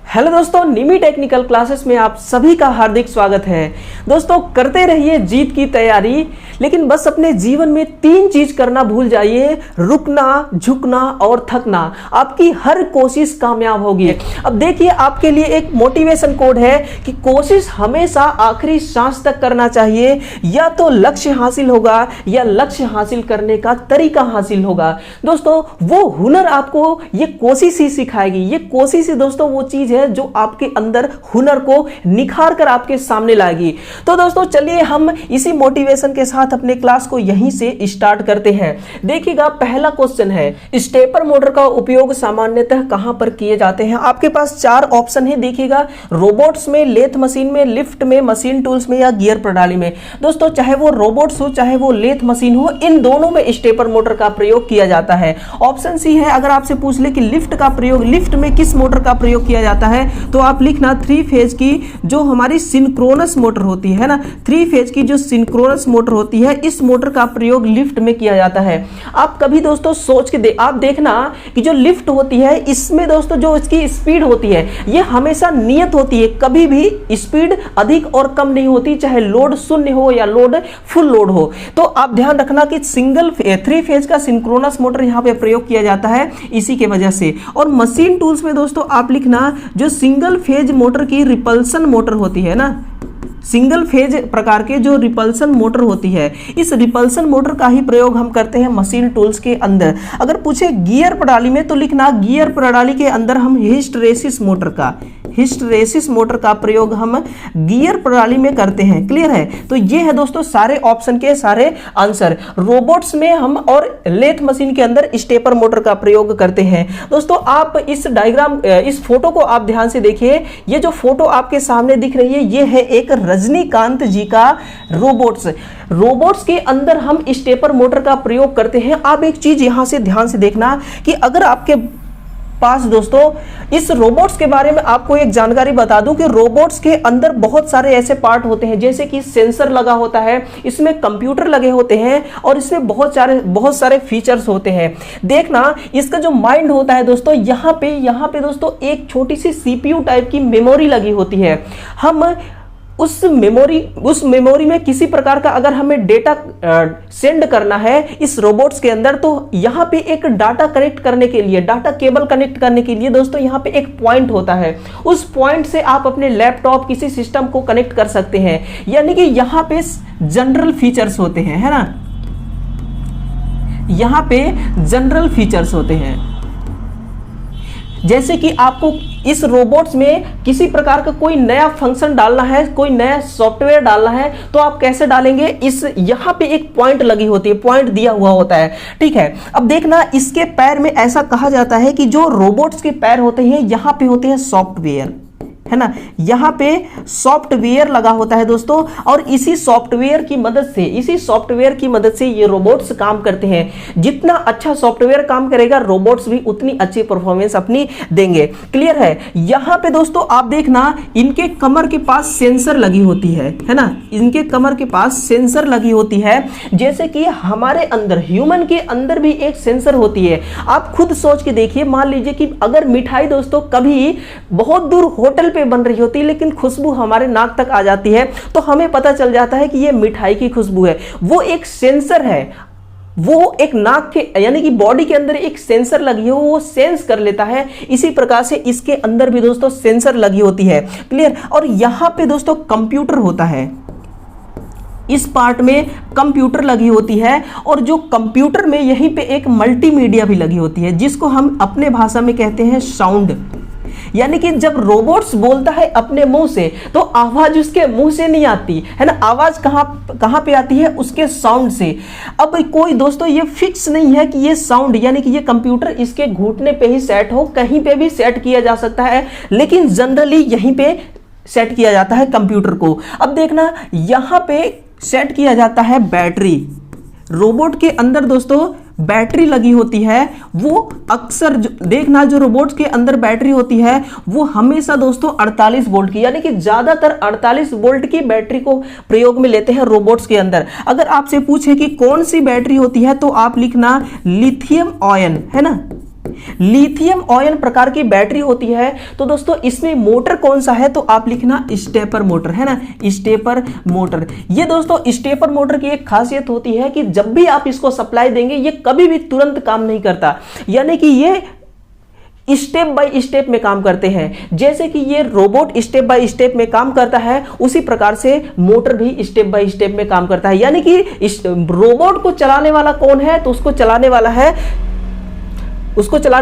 Hello दोस्तों, निमी technical classes में आप सभी का हार्दिक स्वागत है। दोस्तों, करते रहिए जीत की तैयारी, लेकिन बस अपने जीवन में 3 चीज करना भूल जाइए: रुकना, झुकना और थकना। आपकी हर कोशिश कामयाब होगी। अब देखिए, आपके लिए एक मोटिवेशन कोड है कि कोशिश हमेशा आखिरी सांस तक करना चाहिए। या तो लक्ष्य हासिल होगा या लक्ष्य हासिल करने का तरीका हासिल होगा। दोस्तों, वो हुनर आपको ये कोशिश ही सिखाएगी। ये कोशिश ही दोस्तों वो चीज है जो आपके अंदर हुनर को निखार कर आपके सामने लाएगी। तो दोस्तों, चलिए हम इसी मोटिवेशन के साथ अपने क्लास को यहीं से स्टार्ट करते हैं। देखिएगा, पहला क्वेश्चन है, स्टेपर मोटर का उपयोग सामान्यतः कहां पर किए जाते हैं? आपके पास 4 ऑप्शन है। देखिएगा, रोबोट्स में, लेथ मशीन में, लिफ्ट में, मशीन टूल्स में या गियर प्रणाली में। दोस्तों, चाहे वो रोबोट्स हो चाहे वो लेथ मशीन हो, इन दोनों में स्टेपर मोटर का प्रयोग किया जाता है। ऑप्शन सी है, अगर आपसे पूछ ले कि लिफ्ट का प्रयोग, लिफ्ट में किस मोटर का प्रयोग किया जाता है, तो आप लिखना 3 फेज की जो हमारी सिंक्रोनस मोटर होती है ना, 3 फेज की जो सिंक्रोनस मोटर होती है, इस मोटर का प्रयोग लिफ्ट में किया जाता है। आप कभी दोस्तों सोच के आप देखना कि जो लिफ्ट होती है, इसमें दोस्तों जो इसकी स्पीड होती है, ये हमेशा नियत होती है। कभी भी स्पीड अधिक और कम नहीं होती, चाहे लोड शून्य हो या लोड फुल लोड हो। तो आप ध्यान रखना कि 3 फेज का सिंक्रोनस मोटर यहां पे प्रयोग किया जाता है इसी के वजह से। और मशीन टूल्स में दोस्तों आप लिखना जो सिंगल फेज मोटर की रिपल्सन मोटर होती है ना, सिंगल फेज प्रकार के जो रिपल्सन मोटर होती है, इस रिपल्सन मोटर का ही प्रयोग हम करते हैं मशीन टूल्स के अंदर। अगर पूछे गियर प्रणाली में, तो लिखना गियर प्रणाली के अंदर हम हिस्टैरिसीस मोटर का प्रयोग हम गियर प्रणाली में करते हैं। क्लियर है? तो ये है दोस्तों सारे ऑप्शन के सारे आंसर। रोबोट्स में हम और लेथ मशीन के अंदर स्टेपर मोटर का प्रयोग करते हैं। दोस्तों, आप इस डायग्राम, इस फोटो को आप ध्यान से देखिए। ये जो फोटो आपके सामने दिख रही है, ये है एक रजनीकांत जी का रोबोट्स के अंदर हम स्टेपर मोटर का प्रयोग करते हैं। आप एक चीज यहां से ध्यान से देखना कि अगर आपके पास दोस्तों इस रोबोट्स के बारे में आपको एक जानकारी बता दूं कि रोबोट्स के अंदर बहुत सारे ऐसे पार्ट होते हैं, जैसे कि सेंसर लगा होता है, इसमें कंप्यूटर लगे होते हैं और इसमें बहुत सारे फीचर्स होते हैं। देखना, इसका जो माइंड होता है दोस्तों, यहाँ पे दोस्तों एक छोटी सी CPU टाइप की मेमोरी लगी होती है। हम उस मेमोरी में किसी प्रकार का अगर हमें डेटा सेंड करना है इस रोबोट्स के अंदर, तो यहाँ पे एक डाटा कनेक्ट करने के लिए, डाटा केबल कनेक्ट करने के लिए दोस्तों यहाँ पे एक पॉइंट होता है। उस पॉइंट से आप अपने लैपटॉप किसी सिस्टम को कनेक्ट कर सकते हैं। यानी कि यहाँ पे जनरल फीचर्स होते हैं, है ना, यहाँ पे जनरल फीचर्स होते हैं। जैसे कि आपको इस रोबोट्स में किसी प्रकार का कोई नया फंक्शन डालना है, कोई नया सॉफ्टवेयर डालना है, तो आप कैसे डालेंगे? इस यहाँ पे एक पॉइंट लगी होती है, पॉइंट दिया हुआ होता है। ठीक है, अब देखना, इसके पैर में ऐसा कहा जाता है कि जो रोबोट्स के पैर होते हैं, यहाँ पे होते हैं सॉफ्टवेयर, है ना, यहाँ पे सॉफ्टवेयर लगा होता है दोस्तों। और इसी सॉफ्टवेयर की मदद से ये रोबोट्स काम करते हैं। जितना अच्छा सॉफ्टवेयर काम करेगा, रोबोट्स भी उतनी अच्छी परफॉर्मेंस अपनी देंगे। क्लियर है? यहाँ पे दोस्तों आप देखना, इनके कमर के पास सेंसर लगी होती है ना, इनके कमर के पास सेंसर लगी होती है। जैसे कि हमारे अंदर, ह्यूमन के अंदर भी एक सेंसर होती है। आप खुद सोच के देखिए, मान लीजिए कि अगर मिठाई दोस्तों कभी बहुत दूर होटल पे बन रही होती है, लेकिन खुशबू हमारे नाक तक आ जाती है, तो हमें पता चल जाता है कि ये मिठाई की खुशबू है। वो एक सेंसर है, वो एक नाक के यानी कि बॉडी के अंदर एक सेंसर लगी है, वो सेंस कर लेता है। इसी प्रकार से इसके अंदर भी दोस्तों सेंसर लगी होती है। क्लियर? और यहां पे दोस्तों कंप्यूटर होता है, इस पार्ट में कंप्यूटर लगी होती है। और जो कंप्यूटर में यहीं पे एक मल्टीमीडिया भी लगी होती है, जिसको हम अपने भाषा में कहते हैं साउंड। यानी कि जब रोबोट्स बोलता है अपने मुंह से, तो आवाज उसके मुंह से नहीं आती है ना, आवाज कहां पे आती है? उसके साउंड से। अब कोई दोस्तों ये फिक्स नहीं है कि ये साउंड, यानी कि ये कंप्यूटर इसके घुटने पे ही सेट हो, कहीं पे भी सेट किया जा सकता है, लेकिन जनरली यहीं पे सेट किया जाता है कंप्यूटर को। अब देखना, यहां पे सेट किया जाता है बैटरी। रोबोट के अंदर दोस्तों बैटरी लगी होती है। वो अक्सर देखना, जो रोबोट्स के अंदर बैटरी होती है वो हमेशा दोस्तों 48 वोल्ट की, यानी कि ज्यादातर 48 वोल्ट की बैटरी को प्रयोग में लेते हैं रोबोट्स के अंदर। अगर आपसे पूछे कि कौन सी बैटरी होती है, तो आप लिखना लिथियम आयन, है ना, लिथियम आयन प्रकार की बैटरी होती है। तो दोस्तों इसमें मोटर कौन सा है, तो आप लिखना स्टेपर मोटर, है ना, स्टेपर मोटर। ये दोस्तों स्टेपर मोटर की एक खासियत होती है कि जब भी आप इसको सप्लाई देंगे ये कभी भी तुरंत काम नहीं करता, यानी कि ये स्टेप बाय स्टेप में काम करते हैं। जैसे कि ये रोबोट स्टेप बाय स्टेप में काम करता है, उसी प्रकार से मोटर भी स्टेप बाय स्टेप में काम करता है। यानी कि इस रोबोट को चलाने वाला कौन है, तो उसको चलाने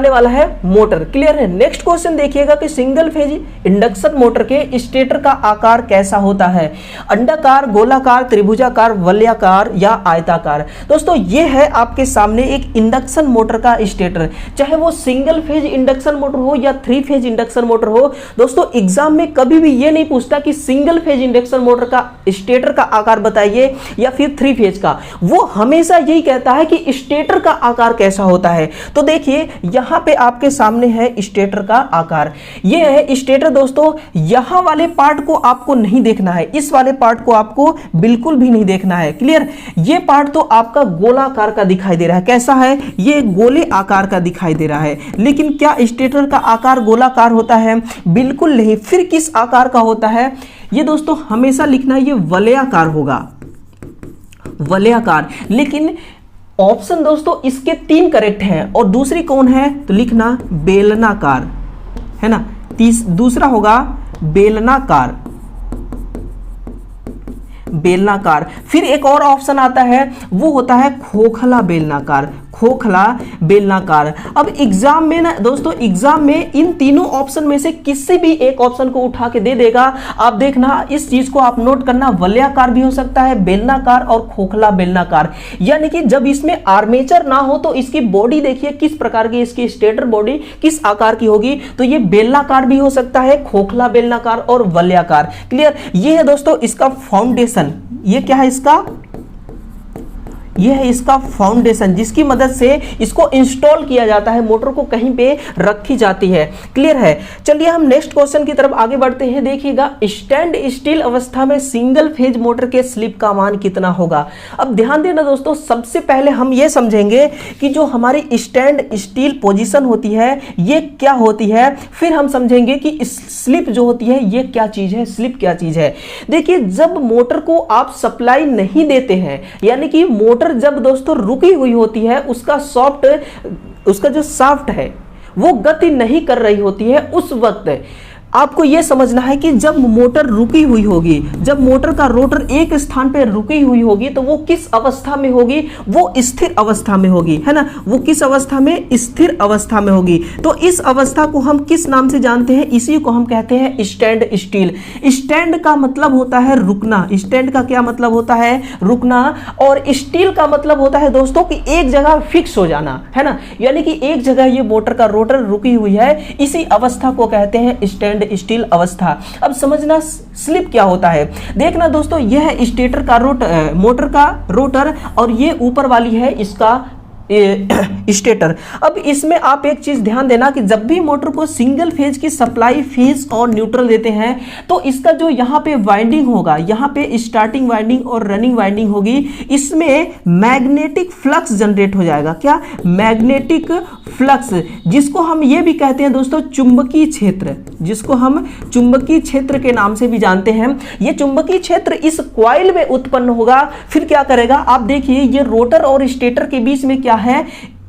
वाला है मोटर। क्लियर है। नेक्स्ट क्वेश्चन देखिएगा कि सिंगल फेज इंडक्शन मोटर के स्टेटर का आकार कैसा होता है, अंडाकार, गोलाकार, त्रिभुजाकार, वलयाकार या आयताकार। दोस्तों ये है आपके सामने एक इंडक्शन मोटर का स्टेटर, चाहे वो सिंगल फेज इंडक्शन मोटर हो या 3 फेज इंडक्शन मोटर हो। दोस्तों एग्जाम में कभी भी ये नहीं पूछता कि सिंगल फेज इंडक्शन मोटर का स्टेटर का आकार बताइए या फिर 3 फेज का, वो हमेशा यही कहता है कि स्टेटर का आकार कैसा होता है। तो देखिए यहां पे आपके सामने है स्टेटर का आकार, ये है स्टेटर। दोस्तों यहां वाले पार्ट को आपको नहीं देखना है, इस वाले पार्ट को आपको बिल्कुल भी नहीं देखना है। क्लियर। ये पार्ट तो आपका गोलाकार का दिखाई दे रहा है, कैसा है, ये गोले आकार का दिखाई दे रहा है। लेकिन क्या स्टेटर का आकार गोलाकार होता है, बिल्कुल नहीं। फिर किस आकार का होता है, ये दोस्तों हमेशा लिखना, ये वलयाकार होगा, वलयाकार। लेकिन ऑप्शन दोस्तों इसके 3 करेक्ट हैं और दूसरी कौन है, तो लिखना बेलनाकार, है ना। दूसरा होगा बेलनाकार, बेलनाकार। फिर एक और ऑप्शन आता है, वो होता है खोखला बेलनाकार, खोखला बेलनाकार। अब एग्जाम में ना दोस्तों, एग्जाम में इन तीनों ऑप्शन में से किसी भी एक ऑप्शन को उठा के दे देगा। आप देखना, इस चीज को आप नोट करना, वलयाकार भी हो सकता है, बेलनाकार और खोखला बेलनाकार। यानी कि जब इसमें आर्मेचर ना हो तो इसकी बॉडी देखिए किस प्रकार की, इसकी स्टेटर बॉडी किस आकार की होगी, तो ये बेलनाकार भी हो सकता है, खोखला बेलनाकार और वलयाकार। क्लियर। ये है दोस्तों इसका फाउंडेशन, ये क्या है इसका, यह है इसका फाउंडेशन, जिसकी मदद से इसको इंस्टॉल किया जाता है, मोटर को कहीं पे रखी जाती है। क्लियर है। चलिए हम नेक्स्ट क्वेश्चन की तरफ आगे बढ़ते हैं। देखिएगा स्टैंड स्टिल अवस्था में सिंगल फेज मोटर के स्लिप का मान कितना होगा। अब ध्यान देना दोस्तों, सबसे पहले हम ये समझेंगे कि जो हमारी स्टैंड स्टिल पोजीशन होती है ये क्या होती है, फिर हम समझेंगे कि स्लिप जो होती है ये क्या चीज है, स्लिप क्या चीज है। देखिए जब मोटर को आप सप्लाई नहीं देते हैं, यानी कि मोटर जब दोस्तों रुकी हुई होती है, उसका जो शाफ्ट है वो गति नहीं कर रही होती है, उस वक्त आपको यह समझना है कि जब मोटर रुकी हुई होगी, जब मोटर का रोटर एक स्थान पर रुकी हुई होगी, तो वो किस अवस्था में होगी, वो स्थिर अवस्था में होगी, है ना। वो किस अवस्था में, स्थिर अवस्था में होगी। तो इस अवस्था को हम किस नाम से जानते हैं, इसी को हम कहते हैं स्टैंड स्टिल। स्टैंड का मतलब होता है रुकना, स्टैंड का क्या मतलब होता है, रुकना। और स्टिल का मतलब होता है दोस्तों कि एक जगह फिक्स हो जाना, है ना। यानी कि एक जगह ये मोटर का रोटर रुकी हुई है, इसी अवस्था को कहते हैं स्टैंड स्टिल अवस्था। अब समझना स्लिप क्या होता है। देखना दोस्तों, यह है स्टेटर का मोटर का रोटर और ये ऊपर वाली है इसका स्टेटर। अब इसमें आप एक चीज ध्यान देना कि जब भी मोटर को सिंगल फेज की सप्लाई फेज और न्यूट्रल देते हैं, तो इसका जो यहाँ पे वाइंडिंग होगा, यहाँ पे स्टार्टिंग वाइंडिंग और रनिंग वाइंडिंग होगी, इसमें मैग्नेटिक फ्लक्स जनरेट हो जाएगा। क्या, मैग्नेटिक फ्लक्स, जिसको हम ये भी कहते हैं दोस्तों चुंबकीय क्षेत्र, जिसको हम चुंबकीय क्षेत्र के नाम से भी जानते हैं। ये चुंबकीय क्षेत्र इस कॉइल में उत्पन्न होगा, फिर क्या करेगा, आप देखिए ये रोटर और स्टेटर के बीच में क्या है,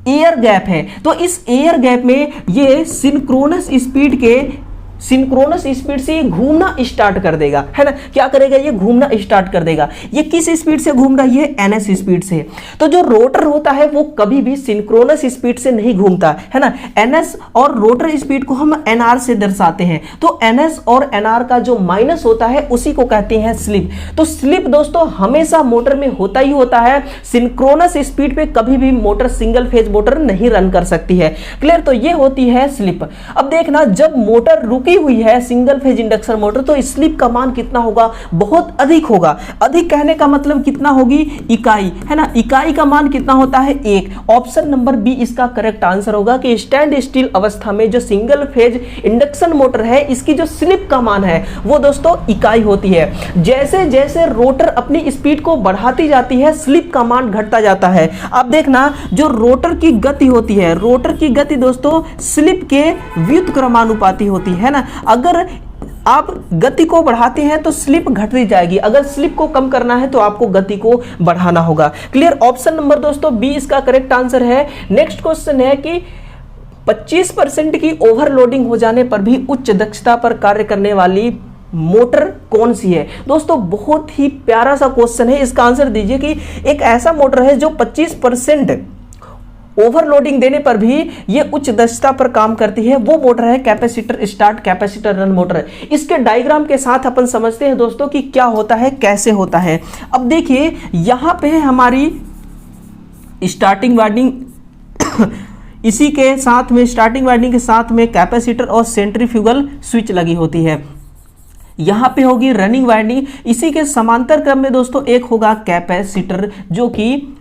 एयर गैप है। तो इस एयर गैप में ये सिंक्रोनस स्पीड से घूमना स्टार्ट कर देगा, है ना। क्या करेगा, ये घूमना स्टार्ट कर देगा। ये किस स्पीड से घूम रही है, एनएस स्पीड से। तो जो रोटर होता है वो कभी भी सिंक्रोनस स्पीड से नहीं घूमता, है ना। एनएस और रोटर स्पीड को हम एनआर से दर्शाते हैं। तो एनएस और एनआर का जो माइनस होता है उसी को कहते हैं स्लिप। तो स्लिप दोस्तों हमेशा मोटर में होता ही होता है। सिंक्रोनस स्पीड पे कभी भी मोटर, सिंगल फेज मोटर नहीं रन कर सकती है। क्लियर। तो ये होती है स्लिप। अब देखना, जब मोटर रुक रुकी हुई है सिंगल फेज इंडक्शन मोटर तो स्लिप का मान कितना होगा, बहुत अधिक होगा। अधिक कहने का मतलब कितना होगी, इकाई, है ना। इकाई का मान कितना होता है, 1। ऑप्शन नंबर बी इसका करेक्ट आंसर होगा कि स्टैंड स्टिल अवस्था में जो सिंगल फेज इंडक्शन मोटर है इसकी जो स्लिप का मान है वो दोस्तों इकाई होती है। जैसे जैसे रोटर अपनी स्पीड को बढ़ाती जाती है स्लिप का मान घटता जाता है। अब देखना जो रोटर की गति होती है, रोटर की गति दोस्तों स्लिप के व्युत्क्रमानुपाती होती है ना। अगर आप गति को बढ़ाते हैं तो स्लिप घटती जाएगी, अगर स्लिप को कम करना है तो आपको गति को बढ़ाना होगा। क्लियर। ऑप्शन नंबर दोस्तों बी इसका करेक्ट आंसर है। नेक्स्ट क्वेश्चन है कि 25% की ओवरलोडिंग हो जाने पर भी उच्च दक्षता पर कार्य करने वाली मोटर कौन सी है। दोस्तों बहुत ही प्यारा सा क्वेश्चन है, इसका आंसर दीजिए कि एक ऐसा मोटर है जो 25% ओवरलोडिंग देने पर भी ये उच्च दक्षता पर काम करती है, वो मोटर है capacitor start capacitor run motor. इसके डायग्राम के साथ अपन समझते हैं दोस्तों कि क्या होता है, कैसे होता है। अब देखिए यहां पे हमारी स्टार्टिंग वाइंडिंग इसी के साथ में स्टार्टिंग वाइंडिंग के साथ में कैपेसिटर और सेंट्रीफ्यूगल स्विच लगी होती है। यहां पे होगी रनिंग वाइंडिंग, इसी के समांतर क्रम में दोस्तों एक होगा कैपेसिटर जो कि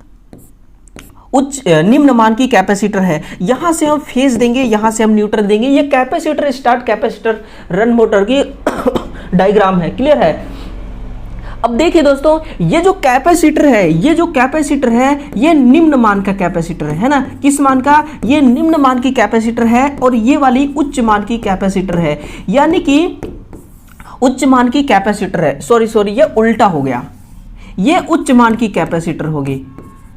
उच्च निम्न मान की कैपेसिटर है। यहां से हम फेज देंगे, यहां से हम न्यूट्रल देंगे। ये capacitor start capacitor run motor की डायग्राम है। क्लियर है। अब देखिए दोस्तों ये जो कैपेसिटर है, ये निम्न मान का कैपेसिटर है ना। किस मान का, ये निम्न मान की कैपेसिटर है और ये वाली उच्च मान की कैपेसिटर है। यानी कि उच्च मान की कैपेसिटर है, सॉरी ये उल्टा हो गया, ये उच्च मान की कैपेसिटर होगी,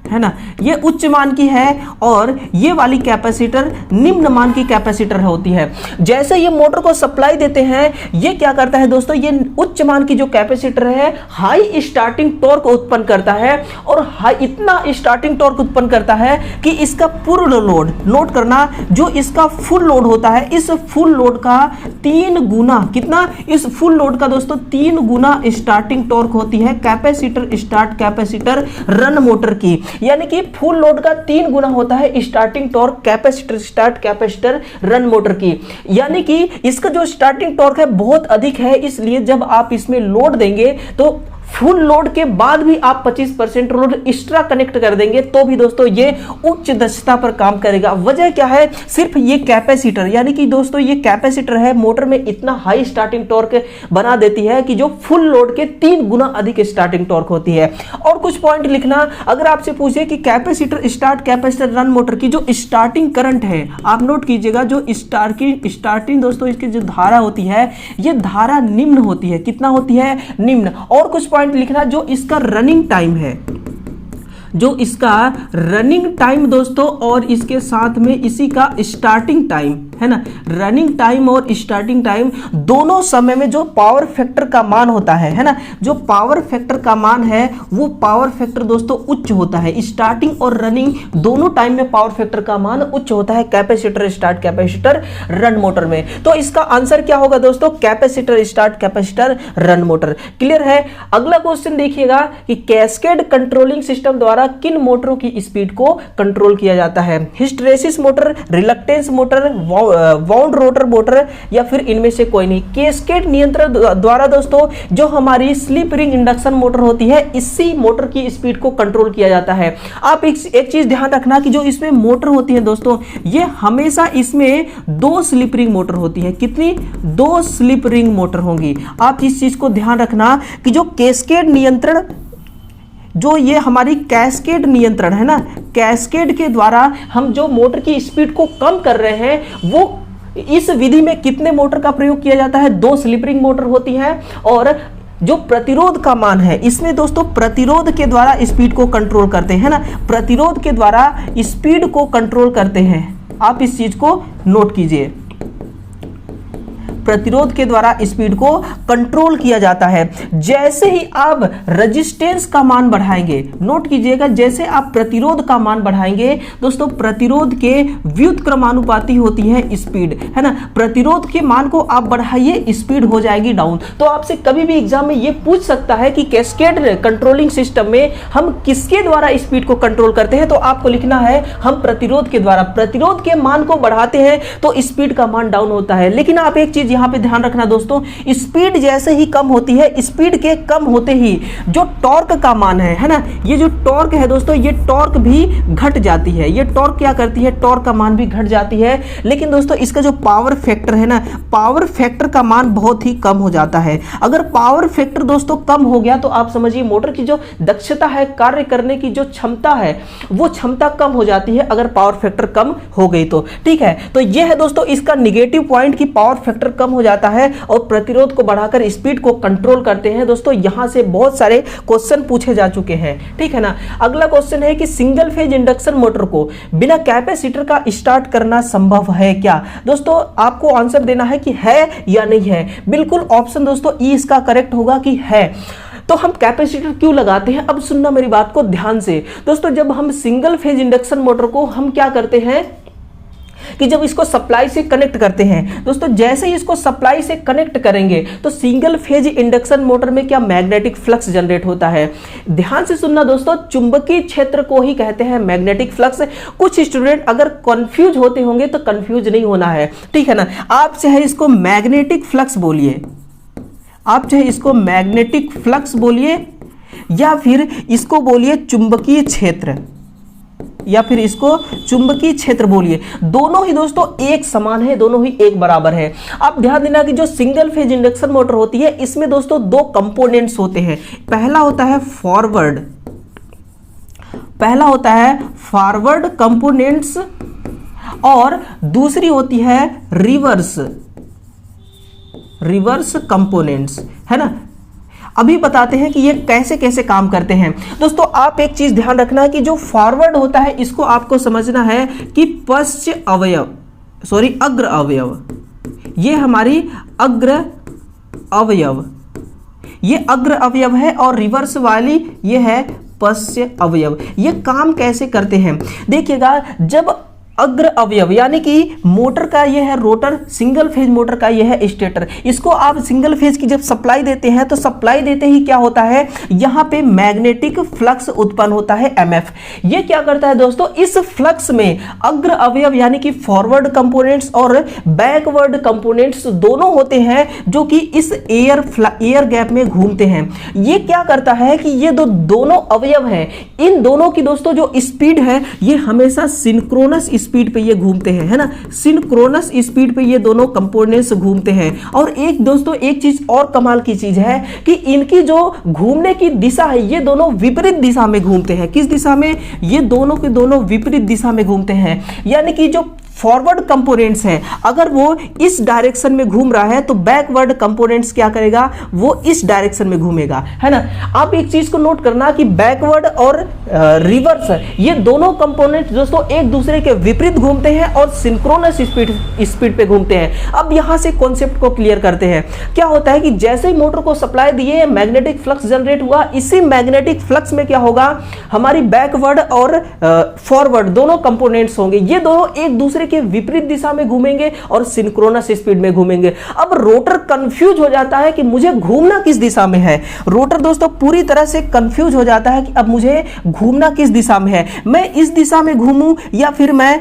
है ना। ये उच्च मान की है और ये वाली कैपेसिटर निम्न मान की कैपेसिटर होती है। जैसे ये मोटर को सप्लाई देते हैं, ये क्या करता है दोस्तों, ये उच्च मान की जो कैपेसिटर है हाई स्टार्टिंग टॉर्क उत्पन्न करता है और इतना स्टार्टिंग टॉर्क उत्पन्न करता है कि इसका पूर्ण लोड, नोट करना, जो इसका फुल लोड होता है इस फुल लोड का 3 गुना, कितना, इस फुल लोड का दोस्तों 3 गुना स्टार्टिंग टॉर्क होती है capacitor start capacitor run motor की। यानी कि फुल लोड का 3 गुना होता है starting torque capacitor start capacitor run motor की। यानी कि इसका जो स्टार्टिंग टॉर्क है बहुत अधिक है, इसलिए जब आप इसमें लोड देंगे तो फुल लोड के बाद भी आप 25% लोड एक्स्ट्रा कनेक्ट कर देंगे तो भी दोस्तों ये उच्च दक्षता पर काम करेगा। वजह क्या है, सिर्फ ये कैपेसिटर, यानी कि दोस्तों ये कैपेसिटर है मोटर में इतना हाई स्टार्टिंग टॉर्क बना देती है कि जो फुल लोड के 3 गुना अधिक स्टार्टिंग टॉर्क होती है। और कुछ पॉइंट लिखना, अगर आपसे पूछे कि capacitor start capacitor run motor की जो स्टार्टिंग करंट है, आप नोट कीजिएगा, जो स्टार्टिंग दोस्तों इसकी जो धारा होती है ये धारा निम्न होती है। कितना होती है, निम्न। और कुछ पॉइंट लिखना, जो इसका रनिंग टाइम है, जो इसका रनिंग टाइम दोस्तों और इसके साथ में इसी का स्टार्टिंग टाइम है ना, रनिंग टाइम और स्टार्टिंग टाइम दोनों समय में जो पावर फैक्टर का मान होता है ना, जो पावर फैक्टर का मान है वो पावर फैक्टर दोस्तों उच्च होता है। स्टार्टिंग और रनिंग दोनों टाइम में पावर फैक्टर का मान उच्च होता है capacitor start capacitor run motor में। तो इसका आंसर क्या होगा दोस्तों, capacitor start capacitor run motor. Clear है। अगला क्वेश्चन देखिएगा कि कैस्केड कंट्रोलिंग सिस्टम द्वारा किन मोटरों की स्पीड को कंट्रोल किया जाता है। Hysteresis motor, reluctance motor, wound rotor motor या फिर इनमें से कोई नहीं। कैस्केड नियंत्रण द्वारा दोस्तों जो हमारी स्लिप रिंग इंडक्शन मोटर होती है इसी मोटर की स्पीड को कंट्रोल किया जाता है। आप एक चीज ध्यान रखना कि जो इसमें मोटर होती है दोस्तों ये हमेशा इसमें 2 स्लिप रिंग मोटर होती है। कितनी, 2 स्लिप रिंग मोटर होंगी। आप इस चीज को ध्यान रखना कि जो कैस्केड नियंत्रण, जो ये हमारी कैस्केड नियंत्रण है ना, कैस्केड के द्वारा हम जो मोटर की स्पीड को कम कर रहे हैं वो इस विधि में कितने मोटर का प्रयोग किया जाता है, 2 स्लिप रिंग मोटर होती है। और जो प्रतिरोध का मान है इसमें दोस्तों प्रतिरोध के द्वारा स्पीड को कंट्रोल करते हैं ना, प्रतिरोध के द्वारा स्पीड को कंट्रोल करते हैं। आप इस चीज को नोट कीजिए, प्रतिरोध के द्वारा स्पीड को कंट्रोल किया जाता है। जैसे ही आप रेजिस्टेंस का मान बढ़ाएंगे, नोट कीजिएगा, जैसे आप प्रतिरोध का मान बढ़ाएंगे दोस्तों प्रतिरोध के व्युत्क्रमानुपाती होती है स्पीड, है ना। प्रतिरोध के मान को आप बढ़ाइए स्पीड हो जाएगी डाउन। तो आपसे कभी भी एग्जाम में ये पूछ सकता है कि कैस्केड कंट्रोलिंग सिस्टम में हम किसके द्वारा स्पीड को कंट्रोल करते हैं, तो आपको लिखना है हम प्रतिरोध के द्वारा। प्रतिरोध के मान को बढ़ाते हैं तो स्पीड का मान डाउन होता है। लेकिन आप एक चीज यहाँ पे ध्यान रखना दोस्तों, स्पीड जैसे ही कम होती है, स्पीड के कम होते ही जो टॉर्क का मान है ना, ये जो टॉर्क है दोस्तों, ये टॉर्क भी घट जाती है। ये टॉर्क क्या करती है, टॉर्क का मान भी घट जाती है। लेकिन दोस्तों इसका जो पावर फैक्टर है ना, पावर फैक्टर का मान बहुत ही कम हो जाता है। अगर पावर फैक्टर दोस्तों कम हो गया तो आप समझिए मोटर की जो दक्षता है, कार्य करने की जो क्षमता है, वो क्षमता कम हो जाती है अगर पावर फैक्टर कम हो गई तो। ठीक है, तो ये है दोस्तों इसका निगेटिव पॉइंट कि पावर फैक्टर कम हो जाता है और प्रतिरोध को बढ़ाकर स्पीड को कंट्रोल करते हैं। दोस्तों यहां से बहुत सारे क्वेश्चन पूछे जा चुके हैं, ठीक है ना। अगला क्वेश्चन है कि सिंगल फेज इंडक्शन मोटर को बिना कैपेसिटर का स्टार्ट करना संभव है क्या। दोस्तों आपको आंसर देना है कि है या नहीं है। बिल्कुल ऑप्शन दोस्तों ई इसका करेक्ट होगा कि है। तो हम कैपेसिटर क्यों लगाते हैं, अब सुनना मेरी बात को ध्यान से दोस्तों। जब हम सिंगल फेज इंडक्शन मोटर को हम क्या करते हैं कि जब इसको सप्लाई से कनेक्ट करते हैं दोस्तों, जैसे ही इसको सप्लाई से कनेक्ट करेंगे तो सिंगल फेज इंडक्शन मोटर में क्या मैग्नेटिक फ्लक्स जनरेट होता है। ध्यान से सुनना दोस्तों, चुंबकीय क्षेत्र को ही कहते हैं मैग्नेटिक फ्लक्स। कुछ स्टूडेंट अगर कंफ्यूज होते होंगे तो कंफ्यूज नहीं होना है, ठीक है ना। आप चाहे इसको मैग्नेटिक फ्लक्स बोलिए, आप चाहे इसको मैग्नेटिक फ्लक्स बोलिए, या फिर इसको बोलिए चुंबकीय क्षेत्र, या फिर इसको चुंबकीय क्षेत्र बोलिए, दोनों ही दोस्तों एक समान है, दोनों ही एक बराबर है। आप ध्यान देना कि जो सिंगल फेज इंडक्शन मोटर होती है इसमें दोस्तों दो कंपोनेंट्स होते हैं। पहला होता है फॉरवर्ड, पहला होता है फॉरवर्ड कंपोनेंट्स और दूसरी होती है रिवर्स, रिवर्स कंपोनेंट्स, है ना। अभी बताते हैं कि ये कैसे कैसे काम करते हैं। दोस्तों आप एक चीज ध्यान रखना है कि जो फॉरवर्ड होता है इसको आपको समझना है कि पश्च अवयव, सॉरी अग्र अवयव, ये हमारी अग्र अवयव, ये अग्र अवयव है, और रिवर्स वाली ये है पश्च अवयव। ये काम कैसे करते हैं देखिएगा, जब अग्र अवयव यानी कि मोटर का यह है रोटर, सिंगल फेज मोटर का यह है स्टेटर, इसको आप सिंगल फेज की जब सप्लाई देते हैं तो सप्लाई देते ही क्या होता है, यहां पे मैग्नेटिक फ्लक्स उत्पन्न होता है एमएफ। ये क्या करता है दोस्तों, इस फ्लक्स में अग्र अवयव यानी कि फॉरवर्ड कंपोनेंट्स और बैकवर्ड कंपोनेंट्स दोनों होते हैं जो कि इस एयर गैप में घूमते हैं। ये क्या करता है कि ये दोनों अवयव हैं, इन दोनों की दोस्तों जो स्पीड है ये हमेशा सिंक्रोनस स्पीड पे ये घूमते हैं, है ना। सिंक्रोनस स्पीड पे ये दोनों कंपोनेंट्स घूमते हैं। और एक दोस्तों एक चीज और कमाल की चीज है कि इनकी जो घूमने की दिशा है ये दोनों विपरीत दिशा में घूमते हैं। किस दिशा में, ये दोनों के दोनों विपरीत दिशा में घूमते हैं। यानी कि जो फॉरवर्ड कंपोनेंट्स है अगर वो इस डायरेक्शन में घूम रहा है तो बैकवर्ड कंपोनेंट्स क्या करेगा, वो इस डायरेक्शन में घूमेगा, है ना। आप एक चीज को नोट करना कि बैकवर्ड और रिवर्स ये दोनों कंपोनेंट्स दोस्तों एक दूसरे के विपरीत घूमते हैं और सिंक्रोनस स्पीड पे घूमते हैं। अब यहां से कॉन्सेप्ट को क्लियर करते हैं। क्या होता है कि जैसे ही मोटर को सप्लाई दिए मैग्नेटिक फ्लक्स जनरेट हुआ, इसी मैग्नेटिक फ्लक्स में क्या होगा, हमारी बैकवर्ड और फॉरवर्ड दोनों कंपोनेंट्स होंगे, ये दोनों एक दूसरे के विपरीत दिशा में घूमेंगे और सिंक्रोनस स्पीड में घूमेंगे। अब रोटर कंफ्यूज हो जाता है कि मुझे घूमना किस दिशा में है। रोटर दोस्तों पूरी तरह से कंफ्यूज हो जाता है कि अब मुझे घूमना किस दिशा में है, मैं इस दिशा में घूमूं या फिर मैं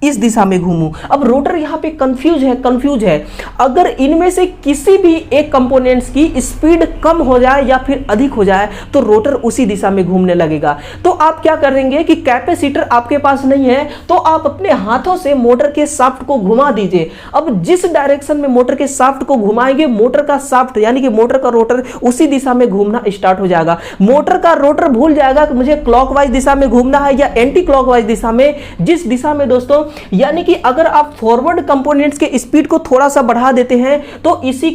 इस दिशा में घूमूं। अब रोटर यहां पे कंफ्यूज है। अगर इनमें से किसी भी एक कंपोनेंट्स की स्पीड कम हो जाए या फिर अधिक हो जाए तो रोटर उसी दिशा में घूमने लगेगा। तो आप क्या करेंगे कि कैपेसिटर आपके पास नहीं है तो आप अपने हाथों से मोटर के शाफ्ट को घुमा दीजिए। अब जिस डायरेक्शन में मोटर के शाफ्ट को घुमाएंगे मोटर का शाफ्ट यानी कि मोटर का रोटर उसी दिशा में घूमना स्टार्ट हो जाएगा। मोटर का रोटर भूल जाएगा कि मुझे क्लॉकवाइज दिशा में घूमना है या एंटी क्लॉकवाइज दिशा में। जिस दिशा में दोस्तों, यानी कि अगर आप फॉरवर्ड कंपोनेंट्स के स्पीड को थोड़ा सा बढ़ा देते हैं तो इसी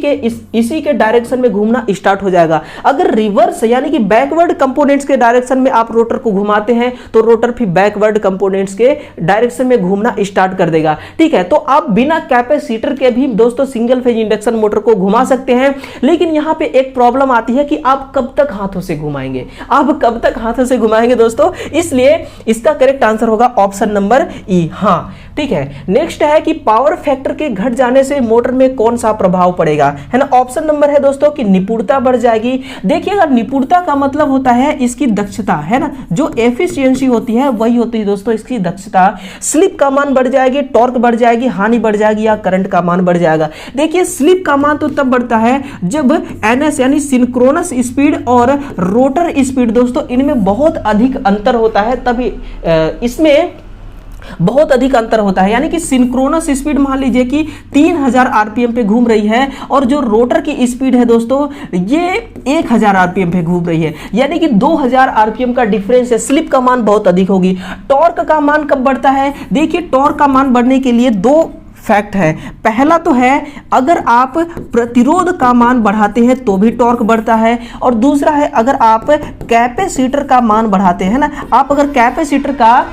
के डायरेक्शन में घूमना स्टार्ट हो जाएगा। अगर रिवर्स यानी कि बैकवर्ड कंपोनेंट्स के डायरेक्शन में आप रोटर को घुमाते हैं तो रोटर फिर बैकवर्ड कंपोनेंट्स के डायरेक्शन में घूमना स्टार्ट कर देगा। ठीक है, तो आप बिना कैपेसिटर के भी दोस्तों सिंगल फेज इंडक्शन मोटर को घुमा सकते हैं। लेकिन यहां पे एक प्रॉब्लम आती है कि आप कब तक हाथों से घुमाएंगे, आप कब तक हाथों से घुमाएंगे दोस्तों। इसलिए इसका करेक्ट आंसर होगा ऑप्शन नंबर ई। हां, ठीक है। नेक्स्ट है कि पावर फैक्टर के घट जाने से मोटर में कौन सा प्रभाव पड़ेगा, है ना। ऑप्शन नंबर है दोस्तों कि निपुणता बढ़ जाएगी। देखिएगा, निपुणता का मतलब होता है इसकी दक्षता, है ना। जो एफिशिएंसी होती है वही होती है दोस्तों इसकी दक्षता। स्लिप का मान बढ़ जाएगी, टॉर्क बढ़ जाएगी, हानि बढ़ जाएगी या करंट का मान बढ़ जाएगा। देखिए, स्लिप का मान तो तब बढ़ता है जब एनएस यानी सिंक्रोनस स्पीड और रोटर स्पीड दोस्तों इनमें बहुत अधिक अंतर होता है, तभी इसमें बहुत अधिक अंतर होता है। यानी कि सिंक्रोनस स्पीड मान लीजिए कि 3000 आरपीएम पे घूम रही है और जो रोटर की स्पीड है दोस्तों ये 1000 आरपीएम पे घूम रही है, यानी कि 2000 आरपीएम का डिफरेंस है। स्लिप का मान बहुत अधिक होगी। टॉर्क का मान कब बढ़ता है? देखिए, टॉर्क का मान बढ़ने के लिए दो फैक्ट है। पहला तो है अगर आप प्रतिरोध का मान बढ़ाते हैं तो भी टॉर्क बढ़ता है, और दूसरा है अगर आप कैपेसिटर का मान बढ़ाते हैं ना, आप अगर कैपेसिटर का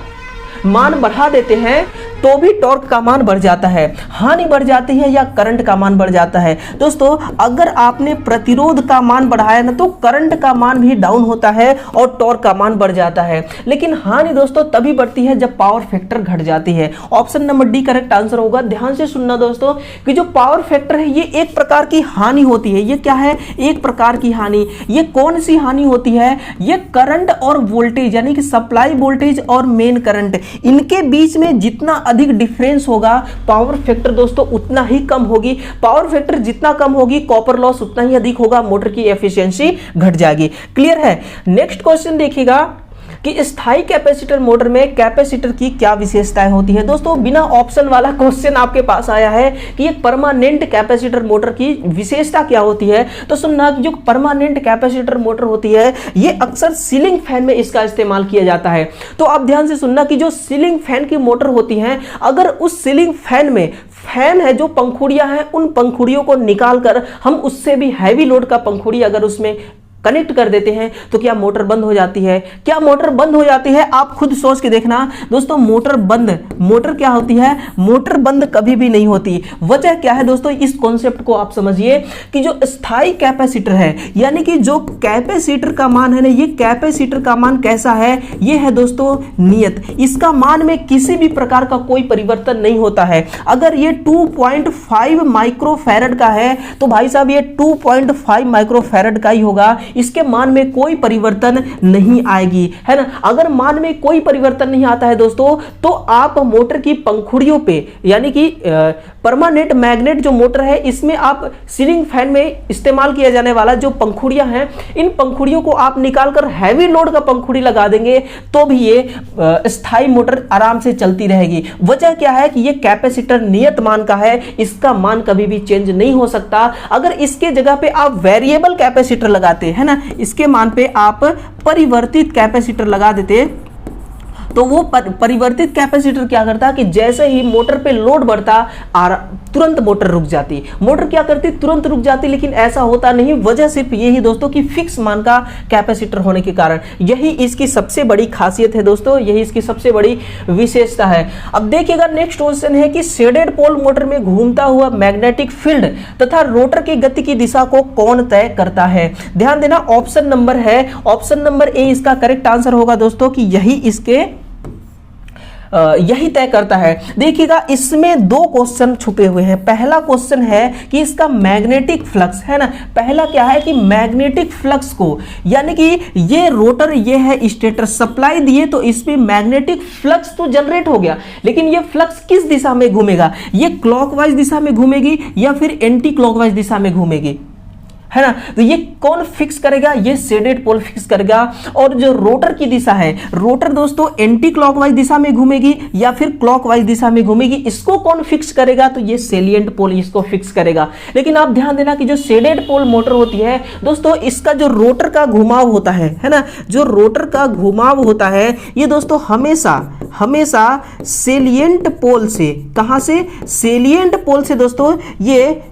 मान बढ़ा देते हैं तो भी टॉर्क का मान बढ़ जाता है, हानि बढ़ जाती है या करंट का मान बढ़ जाता है। दोस्तों, अगर आपने प्रतिरोध का मान बढ़ाया ना तो करंट का मान भी डाउन होता है और टॉर्क का मान बढ़ जाता है, लेकिन हानि दोस्तों तभी बढ़ती है जब पावर फैक्टर घट जाती है। Option number D correct answer होगा। ध्यान से सुनना दोस्तों कि जो पावर फैक्टर है ये एक प्रकार की हानि होती है। ये क्या है? एक प्रकार की हानि। ये कौन सी हानि होती है? ये करंट और वोल्टेज यानी कि सप्लाई वोल्टेज और मेन करंट, इनके बीच में जितना अधिक डिफरेंस होगा पावर फैक्टर दोस्तों उतना ही कम होगी। पावर फैक्टर जितना कम होगी कॉपर लॉस उतना ही अधिक होगा, मोटर की एफिशिएंसी घट जाएगी। क्लियर है। नेक्स्ट क्वेश्चन देखिएगा कि स्थायी कैपेसिटर मोटर में कैपेसिटर की क्या विशेषताएं होती है। दोस्तों, बिना ऑप्शन वाला क्वेश्चन आपके पास आया है कि एक परमानेंट कैपेसिटर मोटर की विशेषता क्या होती है। तो सुनना कि जो परमानेंट कैपेसिटर मोटर होती है ये अक्सर सीलिंग फैन में इसका इस्तेमाल किया जाता है। तो आप ध्यान से सुनना कि जो सीलिंग फैन की मोटर होती है, अगर उस सीलिंग फैन में फैन है, जो पंखुड़ियां हैं, उन पंखुड़ियों को निकालकर हम उससे भी हैवी लोड का पंखुड़ी अगर उसमें कनेक्ट कर देते हैं तो क्या मोटर बंद हो जाती है? क्या मोटर बंद हो जाती है? आप खुद सोच के देखना दोस्तों। मोटर क्या होती है? मोटर बंद कभी भी नहीं होती। वजह क्या है दोस्तों? इस कॉन्सेप्ट को आप समझिए कि जो स्थायी कैपेसिटर है यानी कि जो कैपेसिटर का मान है ना, ये कैपेसिटर का मान कैसा है? ये है दोस्तों नियत। इसका मान में किसी भी प्रकार का कोई परिवर्तन नहीं होता है। अगर ये 2.5 माइक्रोफैरड का है तो भाई साहब ये 2.5 माइक्रोफैरड का ही होगा, इसके मान में कोई परिवर्तन नहीं आएगी, है ना। अगर मान में कोई परिवर्तन नहीं आता है दोस्तों तो आप मोटर की पंखुड़ियों पे यानी कि परमानेंट मैग्नेट जो मोटर है इसमें आप सीलिंग फैन में इस्तेमाल किया जाने वाला जो पंखुड़ियां हैं, इन पंखुड़ियों को आप निकालकर हैवी लोड का पंखुड़ी लगा देंगे तो भी ये स्थायी मोटर आराम से चलती रहेगी। वजह क्या है कि ये कैपेसिटर नियत मान का है, इसका मान कभी भी चेंज नहीं हो सकता। अगर इसके जगह पे आप वेरिएबल कैपेसिटर लगाते है ना, इसके मान पे आप परिवर्तित कैपेसिटर लगा देते तो वो परिवर्तित कैपेसिटर क्या करता कि जैसे ही मोटर पे लोड बढ़ता तुरंत मोटर रुक जाती। मोटर क्या करती? तुरंत रुक जाती। लेकिन ऐसा होता नहीं। वजह सिर्फ यही दोस्तों कि फिक्स मान का कैपेसिटर होने के कारण। यही इसकी सबसे बड़ी खासियत है दोस्तों, यही इसकी सबसे बड़ी विशेषता है। अब देखिएगा नेक्स्ट क्वेश्चन है कि शेडेड पोल मोटर में घूमता हुआ मैग्नेटिक फील्ड तथा रोटर की गति की दिशा को कौन तय करता है? ध्यान देना, ऑप्शन नंबर है, ऑप्शन नंबर ए इसका करेक्ट आंसर होगा दोस्तों कि यही तय करता है। देखिएगा इसमें दो क्वेश्चन छुपे हुए हैं। पहला क्वेश्चन है कि इसका मैग्नेटिक फ्लक्स, है ना। पहला क्या है कि मैग्नेटिक फ्लक्स को यानी कि ये रोटर, ये है स्टेटर, सप्लाई दिए तो इसमें मैग्नेटिक फ्लक्स तो जनरेट हो गया, लेकिन ये फ्लक्स किस दिशा में घूमेगा? ये क्लॉकवाइज दिशा में घूमेगी या फिर एंटी क्लॉकवाइज दिशा में घूमेगी, है ना। तो ये कौन फिक्स करेगा? ये शेडेड पोल फिक्स करेगा। और जो रोटर की दिशा है, रोटर दोस्तों एंटी क्लॉकवाइज दिशा में घूमेगी या फिर क्लॉकवाइज दिशा में घूमेगी, इसको कौन फिक्स करेगा? तो ये सेलिएंट पोल इसको फिक्स करेगा। लेकिन आप ध्यान देना कि जो शेडेड पोल मोटर होती है दोस्तों, इसका जो रोटर का घुमाव होता है ना, जो रोटर का घुमाव होता है ये दोस्तों हमेशा सेलिएंट पोल से, कहां से? सेलिएंट पोल से दोस्तों ये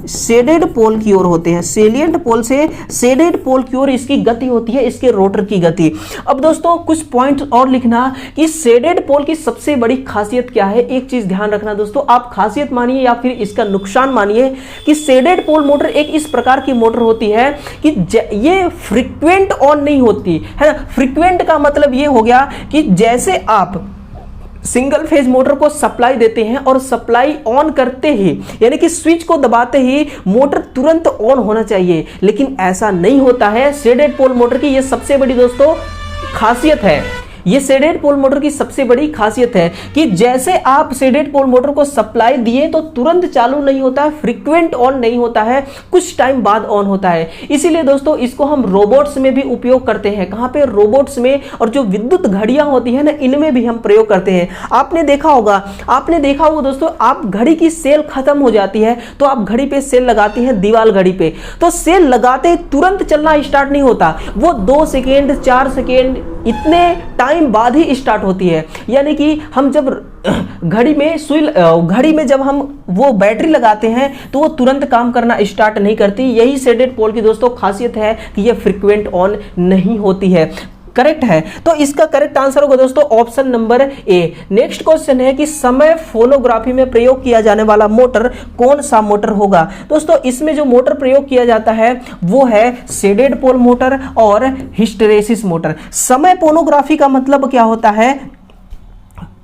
शेडेड पोल की ओर होते हैं। सेलिएंट पोल से शेडेड पोल की ओर इसकी गति होती है, इसके रोटर की गति। अब दोस्तों कुछ पॉइंट और लिखना कि शेडेड पोल की सबसे बड़ी खासियत क्या है। एक चीज ध्यान रखना दोस्तों, आप खासियत मानिए या फिर इसका नुकसान मानिए कि शेडेड पोल मोटर एक इस प्रकार की मोटर होती है कि ये फ्रीक्वेंट ऑन नहीं होती है ना। फ्रीक्वेंट का मतलब ये हो गया कि जैसे आप सिंगल फेज मोटर को सप्लाई देते हैं और सप्लाई ऑन करते ही यानी कि स्विच को दबाते ही मोटर तुरंत ऑन होना चाहिए, लेकिन ऐसा नहीं होता है। शेडेड पोल मोटर की यह सबसे बड़ी दोस्तों खासियत है। ये शेडेड पोल मोटर की सबसे बड़ी खासियत है कि जैसे आप शेडेड पोल मोटर को सप्लाई दिए तो तुरंत चालू नहीं होता है, फ्रीक्वेंट ऑन नहीं होता है, कुछ टाइम बाद ऑन होता है। इसीलिए दोस्तों इसको हम रोबोट्स में भी उपयोग करते हैं। कहां पे? रोबोट्स में, और जो विद्युत घड़ियां होती है ना, इनमें भी हम प्रयोग करते हैं। आपने देखा होगा दोस्तों, आप घड़ी की सेल खत्म हो जाती है तो आप घड़ी पे सेल लगाती हैं, दीवार घड़ी पे, तो सेल लगाते ही तुरंत चलना स्टार्ट नहीं होता, वो 2 सेकेंड 4 सेकेंड इतने टाइम बाद ही स्टार्ट होती है। यानी कि हम जब घड़ी में जब हम वो बैटरी लगाते हैं तो वो तुरंत काम करना स्टार्ट नहीं करती। यही शेडेड पोल की दोस्तों खासियत है कि ये फ्रीक्वेंट ऑन नहीं होती है। करेक्ट है, तो इसका करेक्ट आंसर होगा दोस्तों option number A. Next question है कि समय फोनोग्राफी में प्रयोग किया जाने वाला मोटर कौन सा मोटर होगा? दोस्तों इसमें जो मोटर प्रयोग किया जाता है वो है शेडेड पोल मोटर और हिस्टेरेसिस मोटर। समय फोनोग्राफी का मतलब क्या होता है?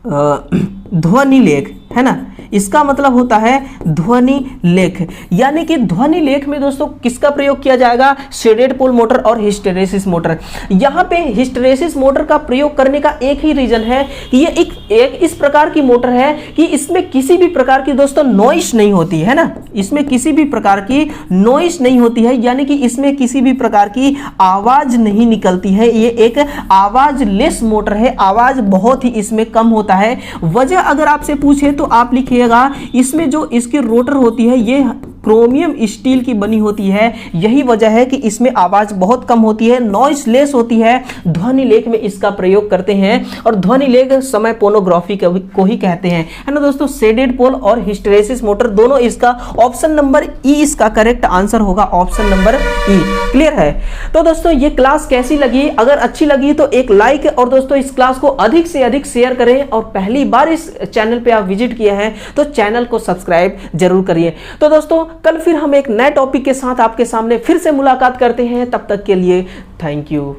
ध्वनि लेख, है ना, इसका मतलब होता है ध्वनि लेख। यानी कि ध्वनि लेख में दोस्तों किसका प्रयोग किया जाएगा? शेडेड पोल मोटर और हिस्टेरेसिस मोटर। यहां पे हिस्टेरेसिस मोटर का प्रयोग करने का एक ही रीजन है कि ये एक इस प्रकार की मोटर है कि इसमें किसी भी प्रकार की दोस्तों नॉइस नहीं होती है ना, इसमें किसी भी प्रकार की नॉइस नहीं होती है, यानी कि इसमें किसी भी प्रकार की आवाज नहीं निकलती है। ये एक आवाज लेस मोटर है, आवाज बहुत ही इसमें कम होता है। वजह अगर आपसे पूछे तो आप लिखिएगा इसमें जो इसकी रोटर होती है ये क्रोमियम स्टील की बनी होती है, यही वजह है कि इसमें आवाज बहुत कम होती है, नॉइस लेस होती है। ध्वनि लेख में इसका प्रयोग करते हैं और ध्वनि लेख समय फोनोग्राफी को ही कहते हैं, है ना दोस्तों। शेडेड पोल और हिस्टेरेसिस मोटर दोनों, इसका ऑप्शन नंबर ई इसका करेक्ट आंसर होगा, ऑप्शन नंबर ई। क्लियर है? तो दोस्तों ये क्लास कैसी लगी? अगर अच्छी लगी तो एक लाइक, और दोस्तों इस क्लास को अधिक से अधिक शेयर करें, और पहली बार इस चैनल पे आप विजिट किए हैं तो चैनल को सब्सक्राइब जरूर करिए। तो दोस्तों कल फिर हम एक नए टॉपिक के साथ आपके सामने फिर से मुलाकात करते हैं, तब तक के लिए थैंक यू।